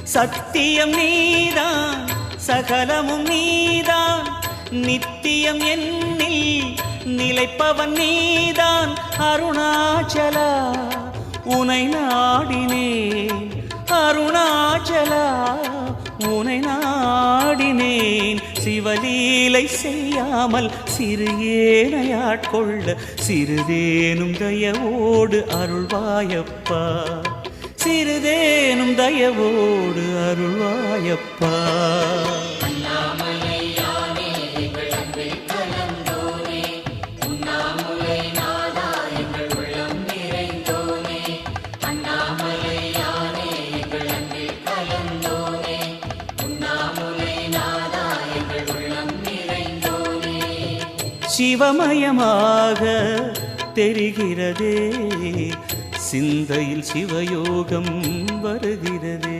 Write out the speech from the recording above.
சத்தியம் நீதான் சகலமும் நீதான் நித்தியம் என்னில் நிலைப்பவன் நீதான் அருணாச்சலா உனை நாடினேன் அருணாச்சலா உனை நாடினேன் சிவலீலை செய்யாமல் சிறு ஏனையாட்கொள்ள சிறிதேனும் தயவோடு அருள்வாயப்பா சிறிதேனும் தயவோடு அருள்வாயப்பா சிவமயமாக தெரிகிறதே சிந்தையில் சிவயோகம்